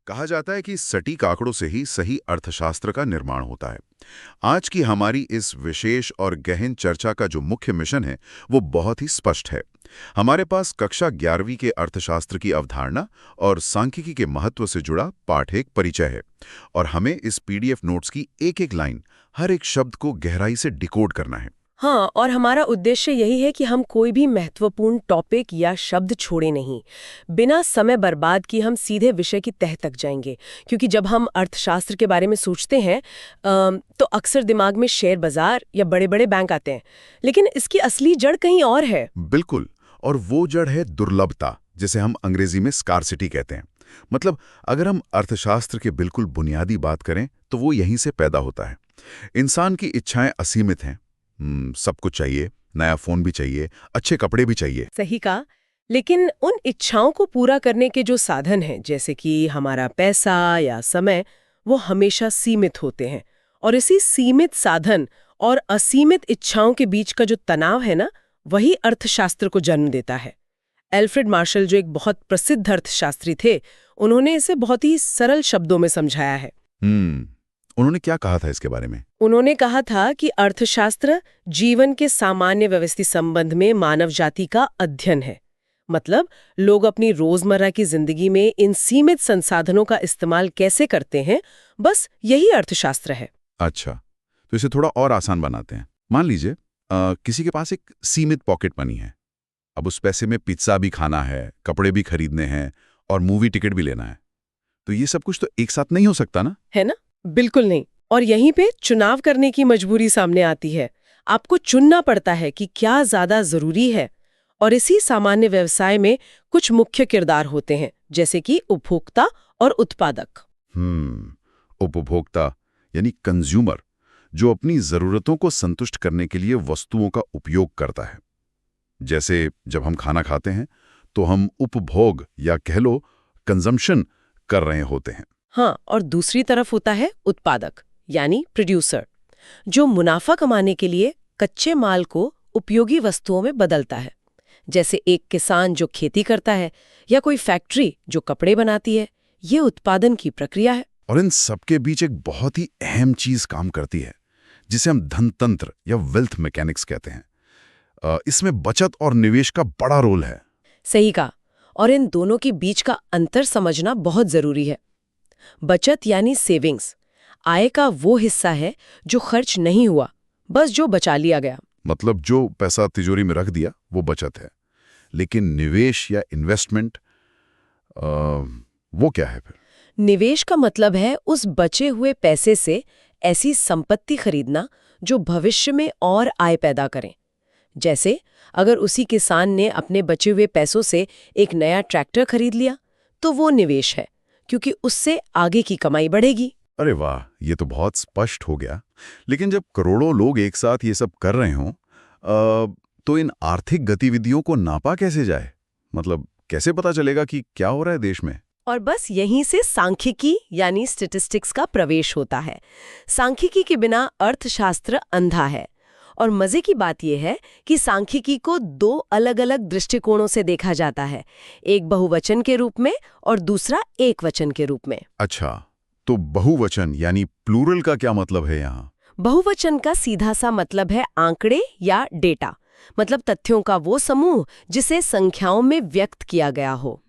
कहा जाता है कि सटीक आंकड़ों से ही सही अर्थशास्त्र का निर्माण होता है। आज की हमारी इस विशेष और गहन चर्चा का जो मुख्य मिशन है वो बहुत ही स्पष्ट है। हमारे पास कक्षा 11वीं के अर्थशास्त्र की अवधारणा और सांख्यिकी के महत्व से जुड़ा पाठ एक परिचय है, और हमें इस पीडीएफ नोट्स की एक एक लाइन, हर एक शब्द को गहराई से डिकोड करना है। हाँ, और हमारा उद्देश्य यही है कि हम कोई भी महत्वपूर्ण टॉपिक या शब्द छोड़े नहीं। बिना समय बर्बाद किए हम सीधे विषय की तह तक जाएंगे, क्योंकि जब हम अर्थशास्त्र के बारे में सोचते हैं तो अक्सर दिमाग में शेयर बाजार या बड़े बड़े बैंक आते हैं, लेकिन इसकी असली जड़ कहीं और है। बिल्कुल, और वो जड़ है दुर्लभता, जिसे हम अंग्रेजी में स्कार्सिटी कहते हैं। मतलब अगर हम अर्थशास्त्र के बिल्कुल बुनियादी बात करें तो वो यहीं से पैदा होता है। इंसान की इच्छाएं असीमित हैं। सब कुछ चाहिए, नया फोन भी चाहिए, अच्छे कपड़े भी चाहिए। सही कहा, लेकिन उन इच्छाओं को पूरा करने के जो साधन हैं, जैसे कि हमारा पैसा या समय, वो हमेशा सीमित होते हैं। और इसी सीमित साधन और असीमित इच्छाओं के बीच का जो तनाव है ना, वही अर्थशास्त्र को जन्म देता है। एल्फ्रेड मार्शल, जो एक बहुत प्रसिद्ध अर्थशास्त्री थे, उन्होंने इसे बहुत ही सरल शब्दों में समझाया है। उन्होंने क्या कहा था इसके बारे में? उन्होंने कहा था कि अर्थशास्त्र जीवन के सामान्य व्यवस्थित संबंध में मानव जाति का अध्ययन है। मतलब लोग अपनी रोजमर्रा की जिंदगी में इन सीमित संसाधनों का इस्तेमाल कैसे करते हैं, बस यही अर्थशास्त्र है। अच्छा, तो इसे थोड़ा और आसान बनाते हैं। मान लीजिए किसी के पास एक सीमित पॉकेट मनी है। अब उस पैसे में पिज्जा भी खाना है, कपड़े भी खरीदने हैं और मूवी टिकट भी लेना है। तो ये सब कुछ तो एक साथ नहीं हो सकता ना? है ना? बिल्कुल नहीं। और यहीं पे चुनाव करने की मजबूरी सामने आती है। आपको चुनना पड़ता है कि क्या ज्यादा जरूरी है। और इसी सामान्य व्यवसाय में कुछ मुख्य किरदार होते हैं, जैसे कि उपभोक्ता और उत्पादक। उपभोक्ता यानी कंज्यूमर, जो अपनी जरूरतों को संतुष्ट करने के लिए वस्तुओं का उपयोग करता है। जैसे जब हम खाना खाते हैं तो हम उपभोग या कह लो कंजम्पशन कर रहे होते हैं। हाँ, और दूसरी तरफ होता है उत्पादक यानी प्रोड्यूसर, जो मुनाफा कमाने के लिए कच्चे माल को उपयोगी वस्तुओं में बदलता है। जैसे एक किसान जो खेती करता है या कोई फैक्ट्री जो कपड़े बनाती है। ये उत्पादन की प्रक्रिया है। और इन सबके बीच एक बहुत ही अहम चीज काम करती है, जिसे हम धनतंत्र या वेल्थ मैकेनिक्स कहते हैं। इसमें बचत और निवेश का बड़ा रोल है। सही कहा, और इन दोनों के बीच का अंतर समझना बहुत जरूरी है। बचत यानी सेविंग्स, आय का वो हिस्सा है जो खर्च नहीं हुआ, बस जो बचा लिया गया। मतलब जो पैसा तिजोरी में रख दिया वो बचत है। लेकिन निवेश या इन्वेस्टमेंट, वो क्या है फिर? निवेश का मतलब है उस बचे हुए पैसे से ऐसी संपत्ति खरीदना जो भविष्य में और आय पैदा करें। जैसे अगर उसी किसान ने अपने बचे हुए पैसों से एक नया ट्रैक्टर खरीद लिया तो वो निवेश है, क्योंकि उससे आगे की कमाई बढ़ेगी। अरे वाह, ये तो बहुत स्पष्ट हो गया। लेकिन जब करोड़ों लोग एक साथ ये सब कर रहे हों, तो इन आर्थिक गतिविधियों को नापा कैसे जाए? मतलब कैसे पता चलेगा कि क्या हो रहा है देश में? और बस यहीं से सांख्यिकी यानी स्टैटिस्टिक्स का प्रवेश होता है। सांख्यिकी के बिना अर्थशास्त्र अंधा है। और मजे की बात यह है कि सांख्यिकी को दो अलग-अलग दृष्टिकोणों से देखा जाता है, एक बहुवचन के रूप में और दूसरा एकवचन के रूप में। अच्छा, तो बहुवचन यानी प्लूरल का क्या मतलब है यहाँ? बहुवचन का सीधा सा मतलब है आंकड़े या डेटा, मतलब तथ्यों का वो समूह जिसे संख्याओं में व्यक्त किया गया हो।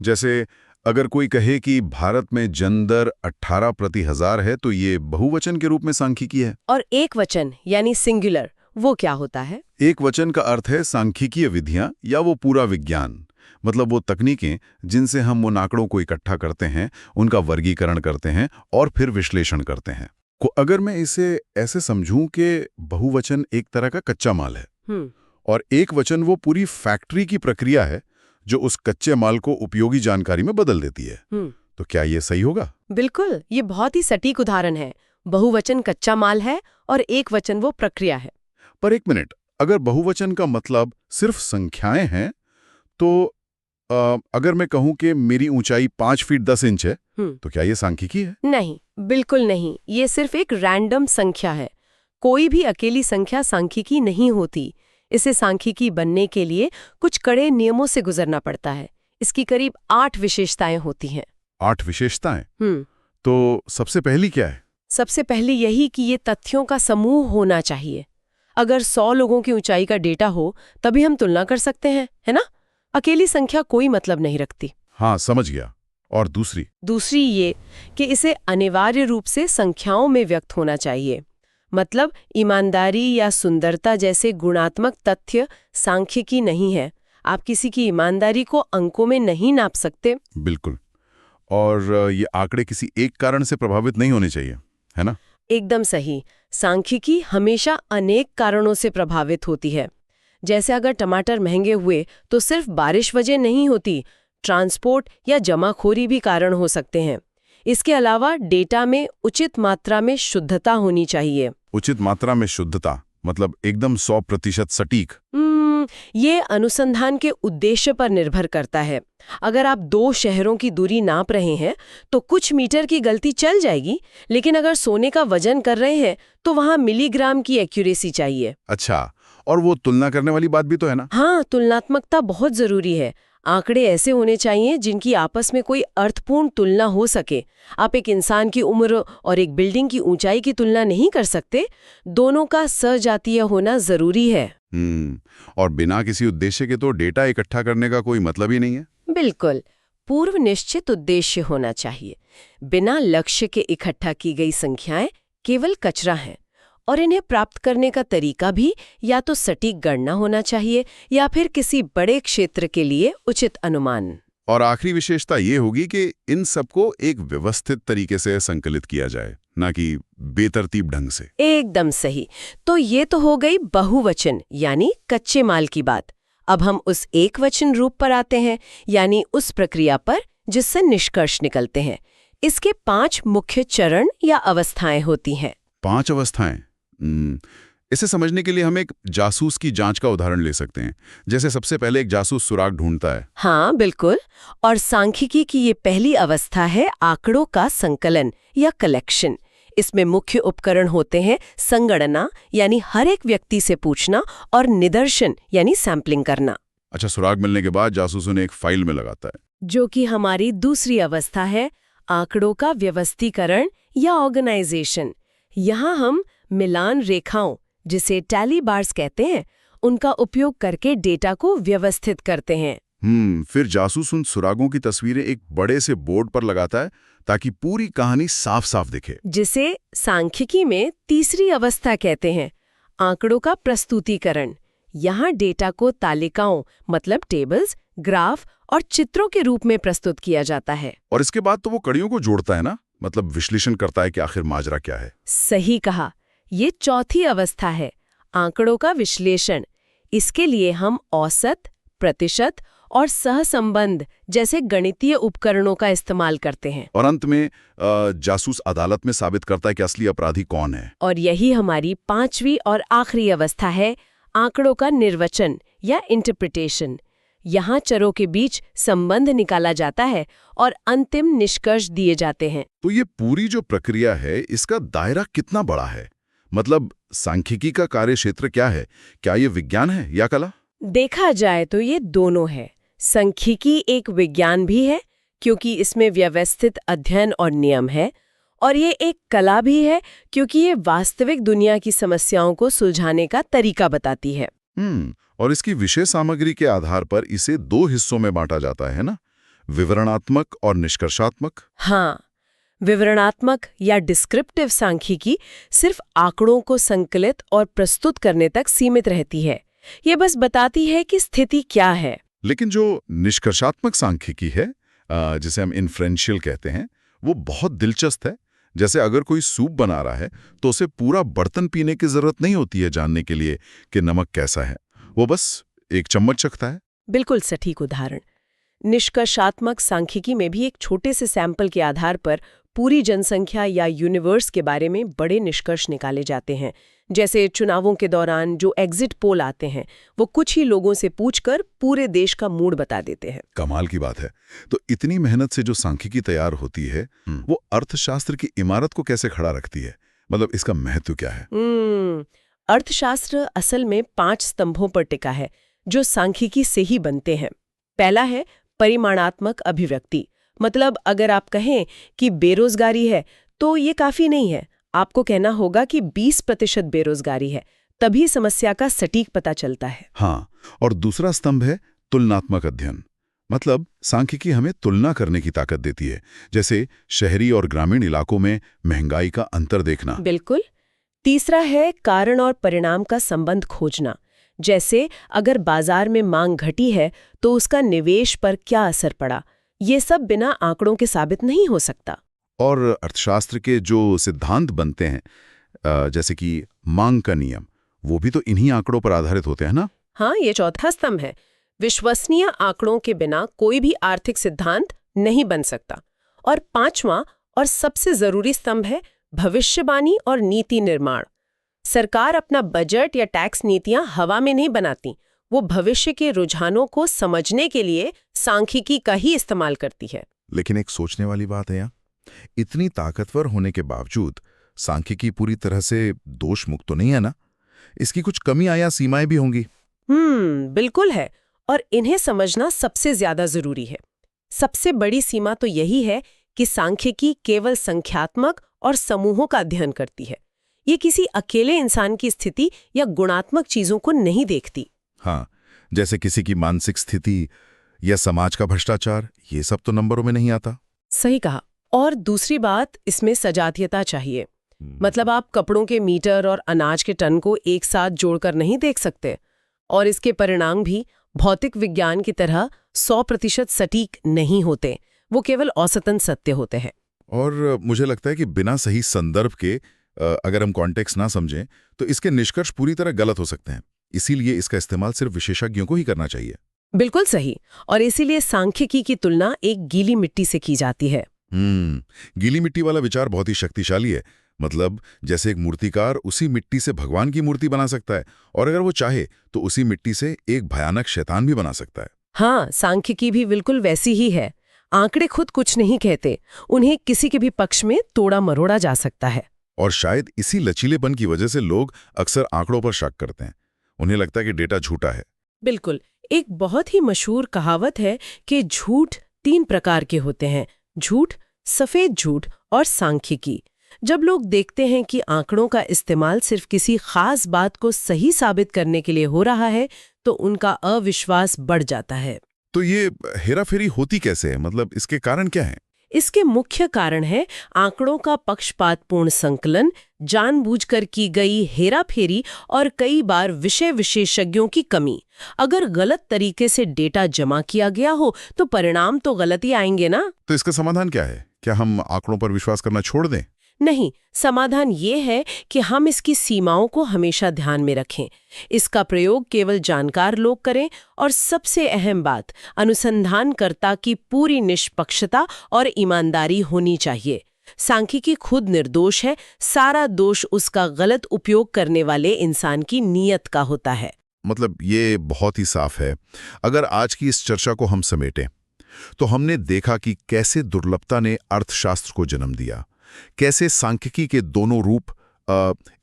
जैसे अगर कोई कहे कि भारत में जनदर 18 प्रति 1000 है, तो ये बहुवचन के रूप में सांख्यिकी है। और एक वचन यानी सिंगुलर, वो क्या होता है? एक वचन का अर्थ है सांख्यिकीय विधियां या वो पूरा विज्ञान। मतलब वो तकनीकें जिनसे हम उन आंकड़ों को इकट्ठा करते हैं, उनका वर्गीकरण करते हैं और फिर विश्लेषण करते हैं। अगर मैं इसे ऐसे समझूं कि बहुवचन एक तरह का कच्चा माल है और एक वचन वो पूरी फैक्ट्री की प्रक्रिया है जो उस कच्चे माल को उपयोगी जानकारी में बदल देती है, तो क्या ये सही होगा? बिल्कुल, ये बहुत ही सटीक उदाहरण है। बहुवचन कच्चा माल है और एक वचन वो प्रक्रिया है। पर एक मिनट, अगर बहुवचन का मतलब सिर्फ संख्याएं हैं, तो अगर मैं कहूं कि मेरी ऊंचाई 5 फीट 10 इंच है, तो क्या ये सांख्यिकी है? नहीं, बिल्कुल नहीं। ये सिर्फ एक रैंडम संख्या है। कोई भी अकेली संख्या सांख्यिकी नहीं होती। इसे सांख्यिकी बनने के लिए कुछ कड़े नियमों से गुजरना पड़ता है। इसकी करीब 8 विशेषताएं होती हैं। 8 विशेषताएं। तो सबसे पहली क्या है? सबसे पहले यही कि ये तथ्यों का समूह होना चाहिए। अगर 100 लोगों की ऊंचाई का डेटा हो तभी हम तुलना कर सकते हैं, है ना? अकेली संख्या कोई मतलब नहीं रखती। हाँ, समझ गया। और दूसरी ये कि इसे अनिवार्य रूप से संख्याओं में व्यक्त होना चाहिए। मतलब ईमानदारी या सुंदरता जैसे गुणात्मक तथ्य सांख्यिकी नहीं है। आप किसी की ईमानदारी को अंकों में नहीं नाप सकते। बिल्कुल। और ये आंकड़े किसी एक कारण से प्रभावित नहीं होने चाहिए, है ना? एकदम सही। सांख्यिकी हमेशा अनेक कारणों से प्रभावित होती है। जैसे अगर टमाटर महंगे हुए तो सिर्फ बारिश वजह नहीं होती, ट्रांसपोर्ट या जमाखोरी भी कारण हो सकते हैं। इसके अलावा डेटा में उचित मात्रा में शुद्धता होनी चाहिए। उचित मात्रा में शुद्धता मतलब एकदम 100% सटीक? ये अनुसंधान के उद्देश्य पर निर्भर करता है। अगर आप 2 शहरों की दूरी नाप रहे हैं तो कुछ मीटर की गलती चल जाएगी, लेकिन अगर सोने का वजन कर रहे हैं तो वहाँ मिलीग्राम की एक्यूरेसी चाहिए। अच्छा, और वो तुलना करने वाली बात भी तो है ना? हाँ, तुलनात्मकता बहुत जरूरी है। आंकड़े ऐसे होने चाहिए जिनकी आपस में कोई अर्थपूर्ण तुलना हो सके। आप एक इंसान की उम्र और एक बिल्डिंग की ऊंचाई की तुलना नहीं कर सकते। दोनों का सजातीय होना जरूरी है। और बिना किसी उद्देश्य के तो डेटा इकट्ठा करने का कोई मतलब ही नहीं है। बिल्कुल, पूर्व निश्चित उद्देश्य होना चाहिए। बिना लक्ष्य के इकट्ठा की गई संख्याएं केवल कचरा हैं, और इन्हें प्राप्त करने का तरीका भी या तो सटीक गणना होना चाहिए या फिर किसी बड़े क्षेत्र के लिए उचित अनुमान। और आखिरी विशेषता ये होगी कि इन सबको एक व्यवस्थित तरीके से संकलित किया जाए, ना कि बेतरतीब ढंग से। एकदम सही। तो ये तो हो गई बहुवचन यानी कच्चे माल की बात। अब हम उस एक वचन रूप पर आते हैं, यानी उस प्रक्रिया पर जिससे निष्कर्ष निकलते हैं। इसके 5 मुख्य चरण या अवस्थाएं होती हैं। 5 अवस्थाएं। इसे समझने के लिए हम एक जासूस की जांच का उदाहरण ले सकते हैं। जैसे सबसे पहले एक जासूस सुराग ढूंढता है। हाँ, बिल्कुल। और सांख्यिकी की ये पहली अवस्था है आंकड़ों का संकलन या कलेक्शन। इसमें मुख्य उपकरण होते हैं संगणना यानी हर एक व्यक्ति से पूछना, और निदर्शन यानी सैंपलिंग करना। अच्छा, सुराग मिलने के बाद जासूस उन्हें एक फाइल में लगाता है, जो कि हमारी दूसरी अवस्था है आंकड़ों का व्यवस्थीकरण या ऑर्गेनाइजेशन। यहाँ हम मिलान रेखाओं, जिसे टैली बार्स कहते हैं, उनका उपयोग करके डेटा को व्यवस्थित करते हैं। फिर जासूस उन सुरागों की तस्वीरें एक बड़े से बोर्ड पर लगाता है ताकि पूरी कहानी साफ साफ दिखे, जिसे सांख्यिकी में तीसरी अवस्था कहते हैं, आंकड़ों का प्रस्तुतिकरण। यहाँ डेटा को तालिकाओं मतलब टेबल्स, ग्राफ और चित्रों के रूप में प्रस्तुत किया जाता है। और इसके बाद तो वो कड़ियों को जोड़ता है ना, मतलब विश्लेषण करता है कि आखिर माजरा क्या है। सही कहा। ये चौथी अवस्था है, आंकड़ों का विश्लेषण। इसके लिए हम औसत, प्रतिशत और सहसंबंध जैसे गणितीय उपकरणों का इस्तेमाल करते हैं। और अंत में जासूस अदालत में साबित करता है कि असली अपराधी कौन है। और यही हमारी 5वीं और आखिरी अवस्था है, आंकड़ों का निर्वचन या इंटरप्रिटेशन। यहाँ चरों के बीच संबंध निकाला जाता है और अंतिम निष्कर्ष दिए जाते हैं। तो ये पूरी जो प्रक्रिया है, इसका दायरा कितना बड़ा है? मतलब सांख्यिकी का कार्यक्षेत्र क्या है? क्या ये विज्ञान है या कला? देखा जाए तो ये दोनों है। सांख्यिकी एक विज्ञान भी है क्योंकि इसमें व्यवस्थित अध्ययन और नियम है, और ये एक कला भी है क्योंकि ये वास्तविक दुनिया की समस्याओं को सुलझाने का तरीका बताती है। और इसकी विषय सामग्री के आधार पर इसे 2 हिस्सों में बांटा जाता है ना, विवरणात्मक और निष्कर्षात्मक। हाँ, विवरणात्मक या डिस्क्रिप्टिव सांख्यिकी सिर्फ आंकड़ों को संकलित और प्रस्तुत करने तक सीमित रहती है। ये बस बताती है कि स्थिति क्या है। लेकिन जो निष्कर्षात्मक सांख्यिकी है, जिसे हम इन्फ्रेंशियल कहते हैं, वो बहुत दिलचस्प है। जैसे अगर कोई सूप बना रहा है तो उसे पूरा बर्तन पीने की जरूरत नहीं होती है जानने के लिए कि नमक कैसा है, वो बस एक चम्मच चखता है। बिल्कुल सटीक उदाहरण। निष्कर्षात्मक सांख्यिकी में भी एक छोटे से सैंपल के आधार पर पूरी जनसंख्या या यूनिवर्स के बारे में बड़े निष्कर्ष निकाले जाते हैं। जैसे चुनावों के दौरान जो एग्जिट पोल आते हैं, वो कुछ ही लोगों से पूछकर पूरे देश का मूड बता देते हैं। कमाल की बात है। तो इतनी मेहनत से जो सांख्यिकी तैयार होती है, वो अर्थशास्त्र की इमारत को कैसे खड़ा रखती है? मतलब इसका महत्व क्या है? अर्थशास्त्र असल में 5 स्तंभों पर टिका है जो सांख्यिकी से ही बनते हैं। पहला है परिमाणात्मक अभिव्यक्ति, मतलब अगर आप कहें कि बेरोजगारी है तो ये काफी नहीं है। आपको कहना होगा कि 20% बेरोजगारी है, तभी समस्या का सटीक पता चलता है। हाँ, और दूसरा स्तंभ है तुलनात्मक अध्ययन। मतलब सांख्यिकी हमें तुलना करने की ताकत देती है, जैसे शहरी और ग्रामीण इलाकों में महंगाई का अंतर देखना। बिल्कुल। तीसरा है कारण और परिणाम का संबंध खोजना। जैसे अगर बाजार में मांग घटी है तो उसका निवेश पर क्या असर पड़ा। ये सब बिना आंकड़ों के साबित नहीं हो सकता। और अर्थशास्त्र के जो सिद्धांत बनते हैं, जैसे कि मांग का नियम, वो भी तो इन्हीं आंकड़ों पर आधारित होते हैं ना? हाँ, ये चौथा स्तंभ है। विश्वसनीय आंकड़ों के बिना कोई भी आर्थिक सिद्धांत नहीं बन सकता। और पांचवां और सबसे जरूरी स्तंभ है भविष्यवाणी और नीति निर्माण। सरकार अपना बजट या टैक्स नीतियां हवा में नहीं बनाती, वो भविष्य के रुझानों को समझने के लिए सांख्यिकी का ही इस्तेमाल करती है। लेकिन एक सोचने वाली बात है यहाँ, इतनी ताकतवर होने के बावजूद सांख्यिकी पूरी तरह से दोष मुक्त तो नहीं है ना? इसकी कुछ कमियां या सीमाएं भी होंगी। बिल्कुल है, और इन्हें समझना सबसे ज्यादा जरूरी है। सबसे बड़ी सीमा तो यही है कि सांख्यिकी केवल संख्यात्मक और समूहों का अध्ययन करती है। ये किसी अकेले इंसान की स्थिति या गुणात्मक चीजों को नहीं देखती। हाँ, जैसे किसी की मानसिक स्थिति या समाज का भ्रष्टाचार, ये सब तो नंबरों में नहीं आता। सही कहा। और दूसरी बात, इसमें सजातीयता चाहिए। मतलब आप कपड़ों के मीटर और अनाज के टन को एक साथ जोड़कर नहीं देख सकते। और इसके परिणाम भी भौतिक विज्ञान की तरह 100% सटीक नहीं होते, वो केवल औसतन सत्य होते हैं। और मुझे लगता है कि बिना सही संदर्भ के अगर हम कॉन्टेक्स्ट ना समझें तो इसके निष्कर्ष पूरी तरह गलत हो सकते हैं। इसीलिए इसका इस्तेमाल सिर्फ विशेषज्ञों को ही करना चाहिए। बिल्कुल सही। और इसीलिए सांख्यिकी की तुलना एक गीली मिट्टी से की जाती है। गीली मिट्टी वाला विचार बहुत ही शक्तिशाली है। मतलब जैसे एक मूर्तिकार उसी मिट्टी से भगवान की मूर्ति बना सकता है, और अगर वो चाहे तो उसी मिट्टी से एक भयानक शैतान भी बना सकता है। हाँ, सांख्यिकी भी बिल्कुल वैसी ही है। आंकड़े खुद कुछ नहीं कहते, उन्हें किसी के भी पक्ष में तोड़ा मरोड़ा जा सकता है। और शायद इसी लचीलेपन की वजह से लोग अक्सर आंकड़ों पर शक करते हैं। उन्हें लगता है कि डेटा झूठा है। बिल्कुल। एक बहुत ही मशहूर कहावत है कि झूठ 3 प्रकार के होते हैं: झूठ, सफेद झूठ और सांख्यिकी। जब लोग देखते हैं कि आंकड़ों का इस्तेमाल सिर्फ किसी खास बात को सही साबित करने के लिए हो रहा है, तो उनका अविश्वास बढ़ जाता है। तो ये हेराफेरी होती कैसे है? मतलब इसके कारण क्या है? इसके मुख्य कारण है आंकड़ों का पक्षपातपूर्ण संकलन, जानबूझकर की गई हेराफेरी और कई बार विषय विशेषज्ञों की कमी। अगर गलत तरीके से डेटा जमा किया गया हो तो परिणाम तो गलत ही आएंगे ना। तो इसका समाधान क्या है? क्या हम आंकड़ों पर विश्वास करना छोड़ दें? नहीं, समाधान ये है कि हम इसकी सीमाओं को हमेशा ध्यान में रखें। इसका प्रयोग केवल जानकार लोग करें, और सबसे अहम बात, अनुसंधानकर्ता की पूरी निष्पक्षता और ईमानदारी होनी चाहिए। सांख्यिकी खुद निर्दोष है, सारा दोष उसका गलत उपयोग करने वाले इंसान की नीयत का होता है। मतलब ये बहुत ही साफ है। अगर आज की इस चर्चा को हम समेटें तो हमने देखा कि कैसे दुर्लभता ने अर्थशास्त्र को जन्म दिया, कैसे सांख्यिकी के दोनों रूप,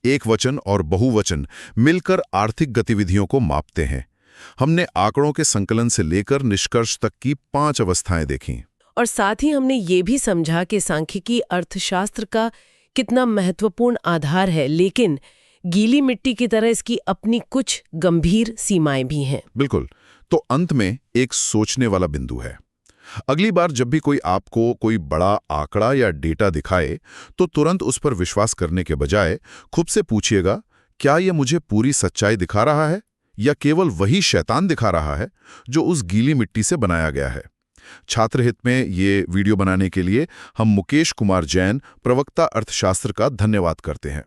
एक वचन और बहुवचन, मिलकर आर्थिक गतिविधियों को मापते हैं। हमने आंकड़ों के संकलन से लेकर निष्कर्ष तक की 5 अवस्थाएं देखी। और साथ ही हमने ये भी समझा कि सांख्यिकी अर्थशास्त्र का कितना महत्वपूर्ण आधार है, लेकिन गीली मिट्टी की तरह इसकी अपनी कुछ गंभीर सीमाएं भी हैं। बिल्कुल। तो अंत में एक सोचने वाला बिंदु है। अगली बार जब भी कोई आपको कोई बड़ा आंकड़ा या डेटा दिखाए तो तुरंत उस पर विश्वास करने के बजाय खुद से पूछिएगा, क्या यह मुझे पूरी सच्चाई दिखा रहा है या केवल वही शैतान दिखा रहा है जो उस गीली मिट्टी से बनाया गया है। छात्रहित में ये वीडियो बनाने के लिए हम मुकेश कुमार जैन, प्रवक्ता अर्थशास्त्र का धन्यवाद करते हैं।